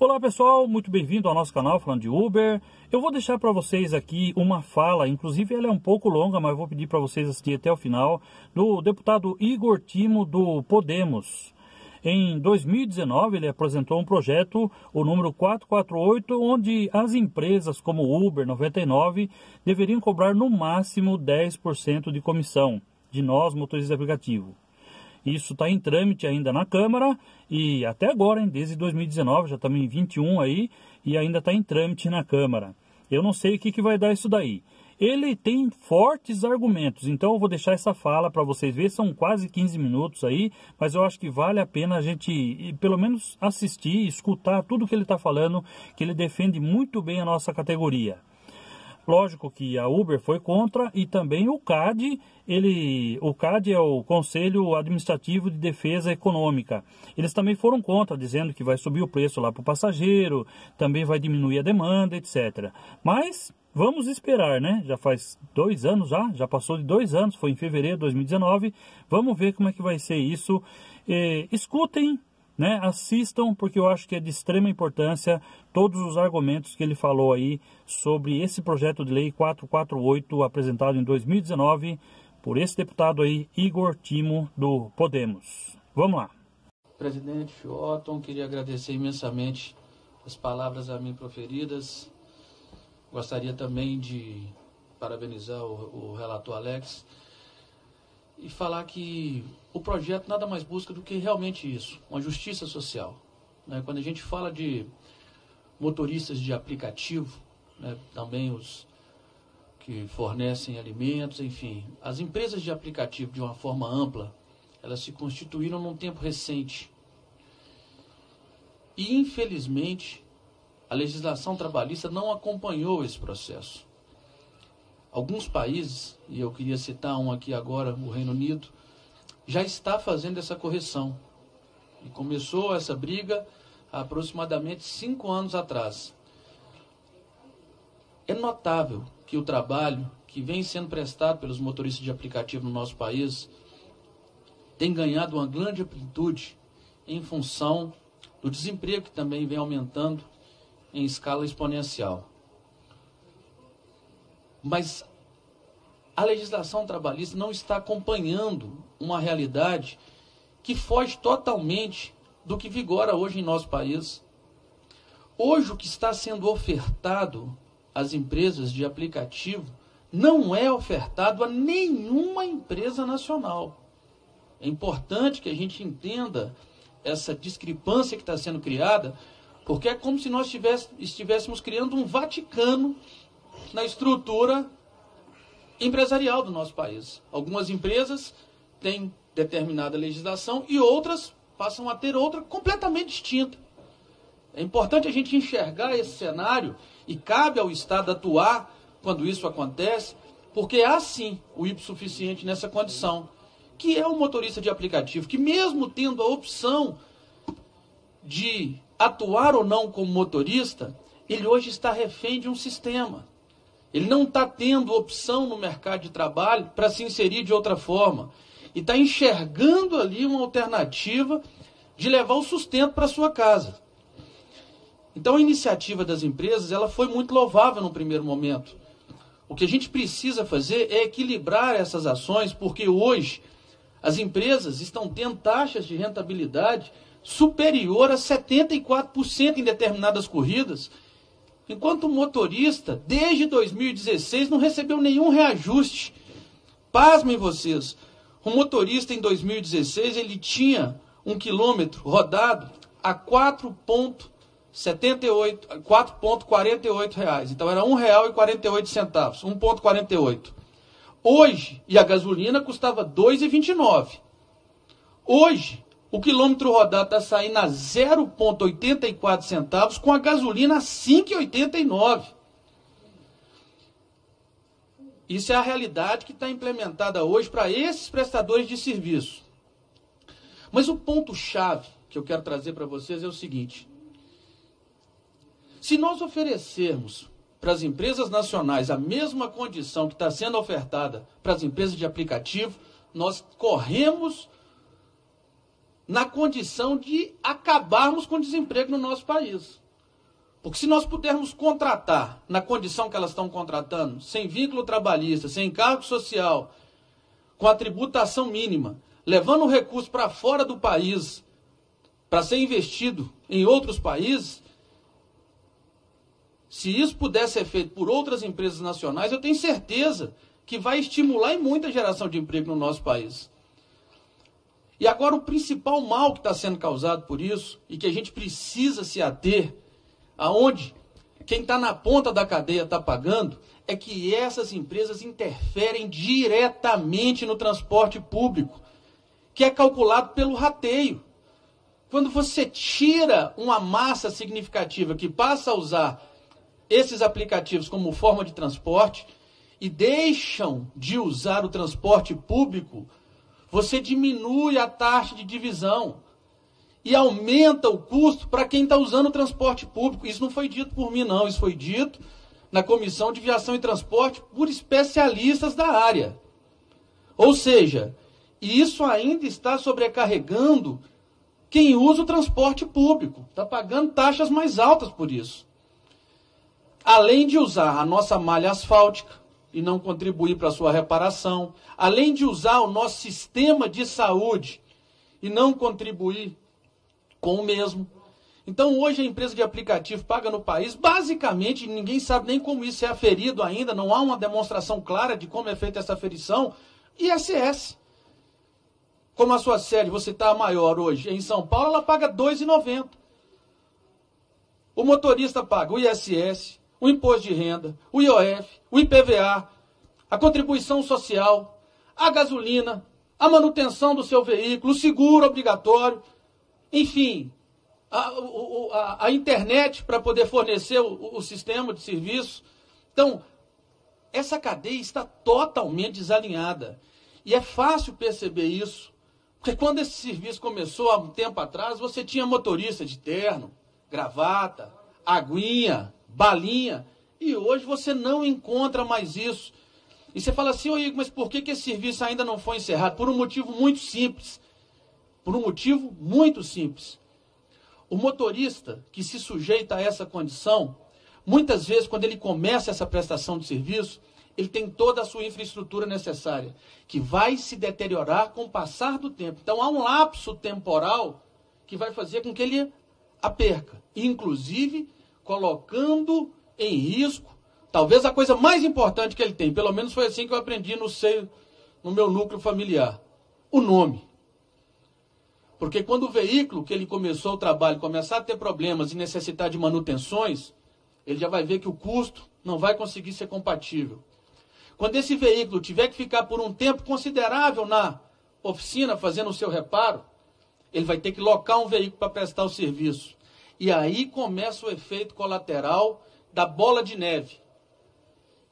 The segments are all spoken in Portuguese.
Olá pessoal, muito bem-vindo ao nosso canal falando de Uber. Eu vou deixar para vocês aqui uma fala, inclusive ela é um pouco longa, mas vou pedir para vocês assistir até o final, do deputado Igor Timo do Podemos. Em 2019 ele apresentou um projeto, o número 448, onde as empresas como Uber 99 deveriam cobrar no máximo 10% de comissão de nós motoristas de aplicativo. Isso está em trâmite ainda na Câmara e até agora, hein, desde 2019, já estamos em 21 aí e ainda está em trâmite na Câmara. Eu não sei o que vai dar isso daí. Ele tem fortes argumentos, então eu vou deixar essa fala para vocês verem, são quase 15 minutos aí, mas eu acho que vale a pena a gente pelo menos assistir, escutar tudo que ele está falando, que ele defende muito bem a nossa categoria. Lógico que a Uber foi contra e também o CAD, o CAD é o Conselho Administrativo de Defesa Econômica. Eles também foram contra, dizendo que vai subir o preço lá para o passageiro, também vai diminuir a demanda, etc. Mas vamos esperar, né? Já faz 2 anos já passou de 2 anos, foi em fevereiro de 2019. Vamos ver como é que vai ser isso. Escutem, né, assistam, porque eu acho que é de extrema importância todos os argumentos que ele falou aí sobre esse projeto de lei 448 apresentado em 2019 por esse deputado aí, Igor Timo do Podemos. Vamos lá. Presidente Otton, queria agradecer imensamente as palavras a mim proferidas. Gostaria também de parabenizar o relator Alex e falar que o projeto nada mais busca do que realmente isso, uma justiça social. Quando a gente fala de motoristas de aplicativo, né, também os que fornecem alimentos, enfim, as empresas de aplicativo de uma forma ampla, elas se constituíram num tempo recente. E, infelizmente, a legislação trabalhista não acompanhou esse processo. Alguns países, e eu queria citar um aqui agora, o Reino Unido, já está fazendo essa correção. E começou essa briga há aproximadamente 5 anos atrás. É notável que o trabalho que vem sendo prestado pelos motoristas de aplicativo no nosso país tem ganhado uma grande amplitude em função do desemprego que também vem aumentando em escala exponencial. Mas a legislação trabalhista não está acompanhando uma realidade que foge totalmente do que vigora hoje em nosso país. Hoje o que está sendo ofertado às empresas de aplicativo não é ofertado a nenhuma empresa nacional. É importante que a gente entenda essa discrepância que está sendo criada, porque é como se nós estivéssemos criando um Vaticano na estrutura empresarial do nosso país. Algumas empresas têm determinada legislação e outras passam a ter outra completamente distinta. É importante a gente enxergar esse cenário e cabe ao Estado atuar quando isso acontece, porque há sim o hipossuficiente nessa condição, que é o motorista de aplicativo, que mesmo tendo a opção de atuar ou não como motorista, ele hoje está refém de um sistema. Ele não está tendo opção no mercado de trabalho para se inserir de outra forma. E está enxergando ali uma alternativa de levar o sustento para sua casa. Então a iniciativa das empresas ela foi muito louvável no primeiro momento. O que a gente precisa fazer é equilibrar essas ações, porque hoje as empresas estão tendo taxas de rentabilidade superior a 74% em determinadas corridas, enquanto o motorista, desde 2016, não recebeu nenhum reajuste. Pasmem vocês, o motorista em 2016, ele tinha 1 quilômetro rodado a 4,48 reais. Então era R$1,48, 1,48. Hoje, e a gasolina custava R$2,29. Hoje, o quilômetro rodado está saindo a 0,84 centavos com a gasolina a 5,89. Isso é a realidade que está implementada hoje para esses prestadores de serviço. Mas o ponto-chave que eu quero trazer para vocês é o seguinte. Se nós oferecermos para as empresas nacionais a mesma condição que está sendo ofertada para as empresas de aplicativo, nós corremos na condição de acabarmos com o desemprego no nosso país. Porque se nós pudermos contratar na condição que elas estão contratando, sem vínculo trabalhista, sem encargo social, com a tributação mínima, levando o recurso para fora do país, para ser investido em outros países, se isso puder ser feito por outras empresas nacionais, eu tenho certeza que vai estimular em muita geração de emprego no nosso país. E agora o principal mal que está sendo causado por isso, e que a gente precisa se ater, aonde quem está na ponta da cadeia está pagando, é que essas empresas interferem diretamente no transporte público, que é calculado pelo rateio. Quando você tira uma massa significativa que passa a usar esses aplicativos como forma de transporte e deixam de usar o transporte público, você diminui a taxa de divisão e aumenta o custo para quem está usando o transporte público. Isso não foi dito por mim, não. Isso foi dito na Comissão de Viação e Transporte por especialistas da área. Ou seja, isso ainda está sobrecarregando quem usa o transporte público. Está pagando taxas mais altas por isso. Além de usar a nossa malha asfáltica e não contribuir para a sua reparação, além de usar o nosso sistema de saúde e não contribuir com o mesmo. Então, hoje a empresa de aplicativo paga no país, basicamente, ninguém sabe nem como isso é aferido ainda, não há uma demonstração clara de como é feita essa aferição, ISS. Como a sua sede, você está maior hoje em São Paulo, ela paga R$ 2,90. O motorista paga o ISS, o imposto de renda, o IOF, o IPVA, a contribuição social, a gasolina, a manutenção do seu veículo, o seguro obrigatório, enfim, a internet para poder fornecer o sistema de serviço. Então, essa cadeia está totalmente desalinhada. E é fácil perceber isso, porque quando esse serviço começou há um tempo atrás, você tinha motorista de terno, gravata, aguinha, balinha, e hoje você não encontra mais isso. E você fala assim, ô Igor, mas por que esse serviço ainda não foi encerrado? Por um motivo muito simples. Por um motivo muito simples. O motorista que se sujeita a essa condição, muitas vezes, quando ele começa essa prestação de serviço, ele tem toda a sua infraestrutura necessária, que vai se deteriorar com o passar do tempo. Então, há um lapso temporal que vai fazer com que ele a perca, inclusive colocando em risco, talvez a coisa mais importante que ele tem, pelo menos foi assim que eu aprendi no meu núcleo familiar, o nome. Porque quando o veículo que ele começou o trabalho começar a ter problemas e necessitar de manutenções, ele já vai ver que o custo não vai conseguir ser compatível. Quando esse veículo tiver que ficar por um tempo considerável na oficina fazendo o seu reparo, ele vai ter que locar um veículo para prestar o serviço. E aí começa o efeito colateral da bola de neve.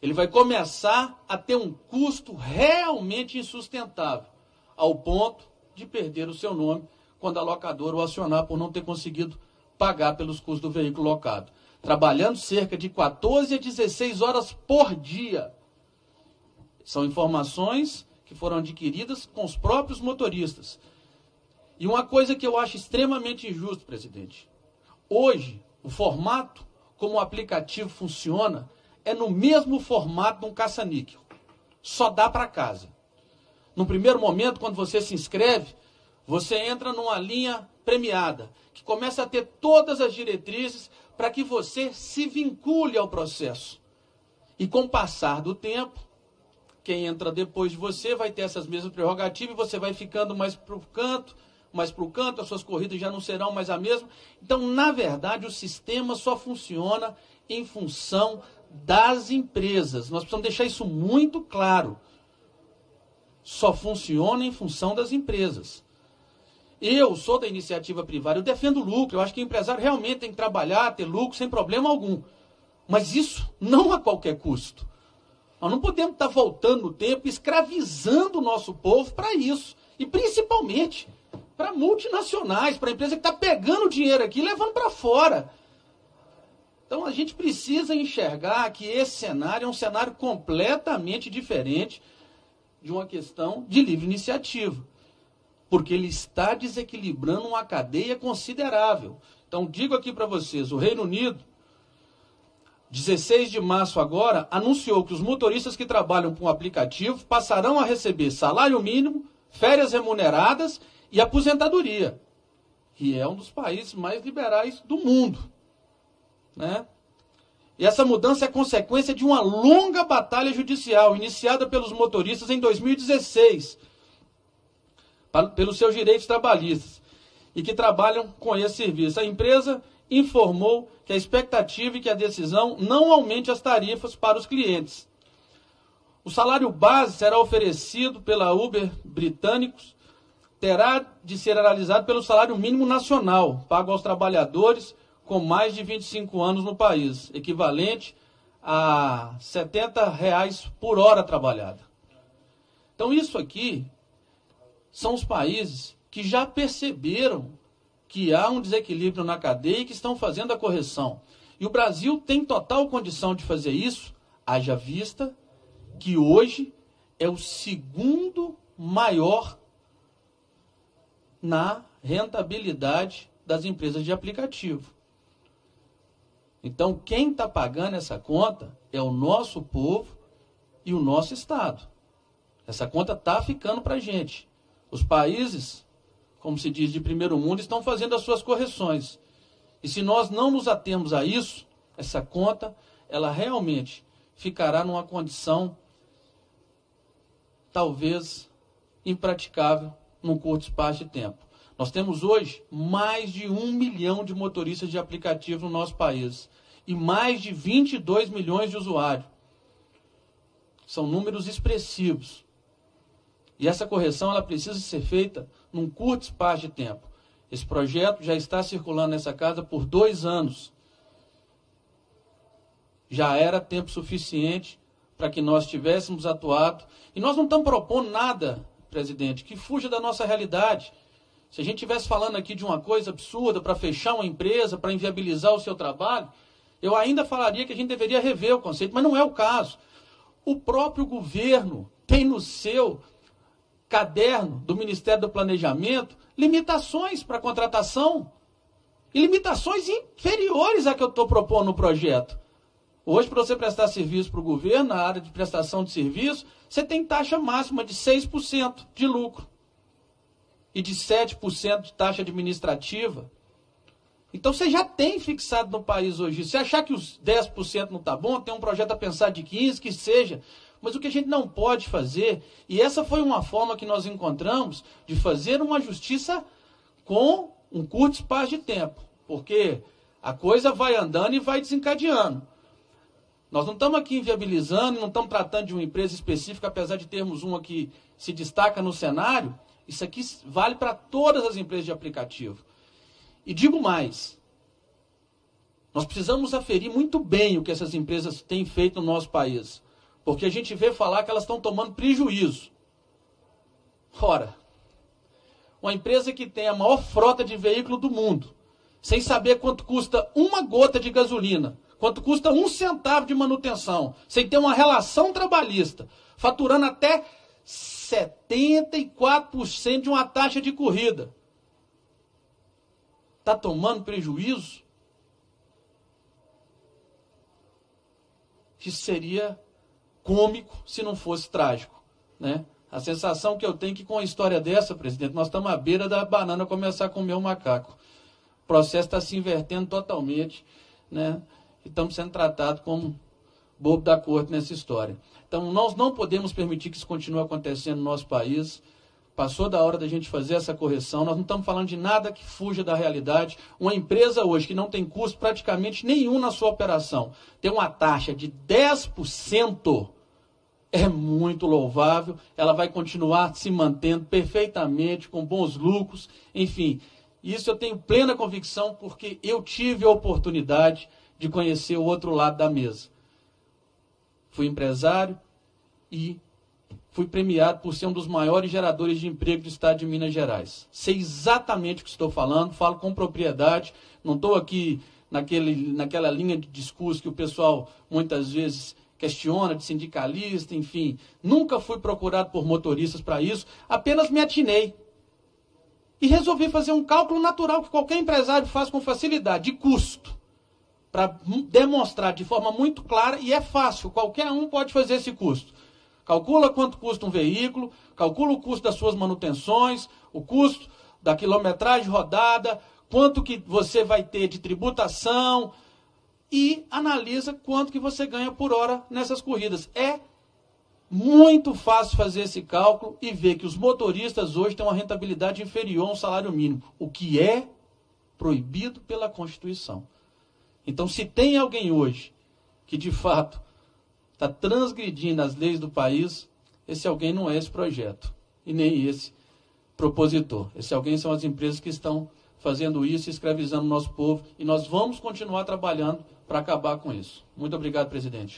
Ele vai começar a ter um custo realmente insustentável, ao ponto de perder o seu nome quando a locadora o acionar por não ter conseguido pagar pelos custos do veículo locado. Trabalhando cerca de 14 a 16 horas por dia. São informações que foram adquiridas com os próprios motoristas. E uma coisa que eu acho extremamente injusto, presidente. Hoje, o formato como o aplicativo funciona é no mesmo formato de um caça-níquel. Só dá para casa. No primeiro momento, quando você se inscreve, você entra numa linha premiada, que começa a ter todas as diretrizes para que você se vincule ao processo. E com o passar do tempo, quem entra depois de você vai ter essas mesmas prerrogativas e você vai ficando mais para o canto, as suas corridas já não serão mais a mesma. Então, na verdade, o sistema só funciona em função das empresas. Nós precisamos deixar isso muito claro. Só funciona em função das empresas. Eu sou da iniciativa privada, eu defendo o lucro, eu acho que o empresário realmente tem que trabalhar, ter lucro, sem problema algum. Mas isso não a qualquer custo. Nós não podemos estar voltando no tempo, escravizando o nosso povo para isso. E principalmente para multinacionais, para a empresa que está pegando dinheiro aqui e levando para fora. Então a gente precisa enxergar que esse cenário é um cenário completamente diferente de uma questão de livre iniciativa. Porque ele está desequilibrando uma cadeia considerável. Então digo aqui para vocês, o Reino Unido 16 de março agora, anunciou que os motoristas que trabalham com o aplicativo passarão a receber salário mínimo, férias remuneradas e aposentadoria. E é um dos países mais liberais do mundo, né? E essa mudança é consequência de uma longa batalha judicial, iniciada pelos motoristas em 2016, pelos seus direitos trabalhistas, e que trabalham com esse serviço. A empresa informou que a expectativa é que a decisão não aumente as tarifas para os clientes. O salário base será oferecido pela Uber britânicos, terá de ser analisado pelo salário mínimo nacional, pago aos trabalhadores com mais de 25 anos no país, equivalente a R$ 70 por hora trabalhada. Então isso aqui são os países que já perceberam que há um desequilíbrio na cadeia e que estão fazendo a correção. E o Brasil tem total condição de fazer isso, haja vista que hoje é o segundo maior na rentabilidade das empresas de aplicativo. Então, quem está pagando essa conta é o nosso povo e o nosso Estado. Essa conta está ficando para a gente. Os países, como se diz, de primeiro mundo, estão fazendo as suas correções. E se nós não nos atermos a isso, essa conta, ela realmente ficará numa condição talvez impraticável num curto espaço de tempo. Nós temos hoje mais de 1 milhão de motoristas de aplicativo no nosso país e mais de 22 milhões de usuários. São números expressivos. E essa correção ela precisa ser feita num curto espaço de tempo. Esse projeto já está circulando nessa casa por 2 anos. Já era tempo suficiente para que nós tivéssemos atuado. E nós não estamos propondo nada, presidente, que fuja da nossa realidade. Se a gente estivesse falando aqui de uma coisa absurda para fechar uma empresa, para inviabilizar o seu trabalho, eu ainda falaria que a gente deveria rever o conceito, mas não é o caso. O próprio governo tem no seu caderno do Ministério do Planejamento limitações para contratação e limitações inferiores à que eu estou propondo no projeto. Hoje, para você prestar serviço para o governo, na área de prestação de serviço, você tem taxa máxima de 6% de lucro e de 7% de taxa administrativa. Então, você já tem fixado no país hoje. Se achar que os 10% não está bom, tem um projeto a pensar de 15%, que seja. Mas o que a gente não pode fazer, e essa foi uma forma que nós encontramos de fazer uma justiça com um curto espaço de tempo. Porque a coisa vai andando e vai desencadeando. Nós não estamos aqui inviabilizando, não estamos tratando de uma empresa específica, apesar de termos uma que se destaca no cenário. Isso aqui vale para todas as empresas de aplicativo. E digo mais, nós precisamos aferir muito bem o que essas empresas têm feito no nosso país. Porque a gente vê falar que elas estão tomando prejuízo. Ora, uma empresa que tem a maior frota de veículo do mundo, sem saber quanto custa uma gota de gasolina, quanto custa 1 centavo de manutenção, sem ter uma relação trabalhista, faturando até 74% de uma taxa de corrida. Está tomando prejuízo? Isso seria cômico se não fosse trágico, né? A sensação que eu tenho é que com a história dessa, presidente, nós estamos à beira da banana começar a comer o macaco. O processo está se invertendo totalmente, né? E estamos sendo tratados como bobo da corte nessa história. Então, nós não podemos permitir que isso continue acontecendo no nosso país. Passou da hora da gente fazer essa correção. Nós não estamos falando de nada que fuja da realidade. Uma empresa hoje que não tem custo praticamente nenhum na sua operação, tem uma taxa de 10%, é muito louvável. Ela vai continuar se mantendo perfeitamente, com bons lucros. Enfim, isso eu tenho plena convicção porque eu tive a oportunidade de conhecer o outro lado da mesa. Fui empresário e fui premiado por ser um dos maiores geradores de emprego do estado de Minas Gerais. Sei exatamente o que estou falando, falo com propriedade, não estou aqui naquela linha de discurso que o pessoal muitas vezes questiona, de sindicalista, enfim. Nunca fui procurado por motoristas para isso, apenas me atinei. E resolvi fazer um cálculo natural que qualquer empresário faz com facilidade, de custo, para demonstrar de forma muito clara, e é fácil, qualquer um pode fazer esse custo. Calcula quanto custa um veículo, calcula o custo das suas manutenções, o custo da quilometragem rodada, quanto que você vai ter de tributação e analisa quanto que você ganha por hora nessas corridas. É muito fácil fazer esse cálculo e ver que os motoristas hoje têm uma rentabilidade inferior a um salário mínimo, o que é proibido pela Constituição. Então, se tem alguém hoje que, de fato, está transgredindo as leis do país, esse alguém não é esse projeto, e nem esse propositor. Esse alguém são as empresas que estão fazendo isso, escravizando o nosso povo, e nós vamos continuar trabalhando para acabar com isso. Muito obrigado, presidente.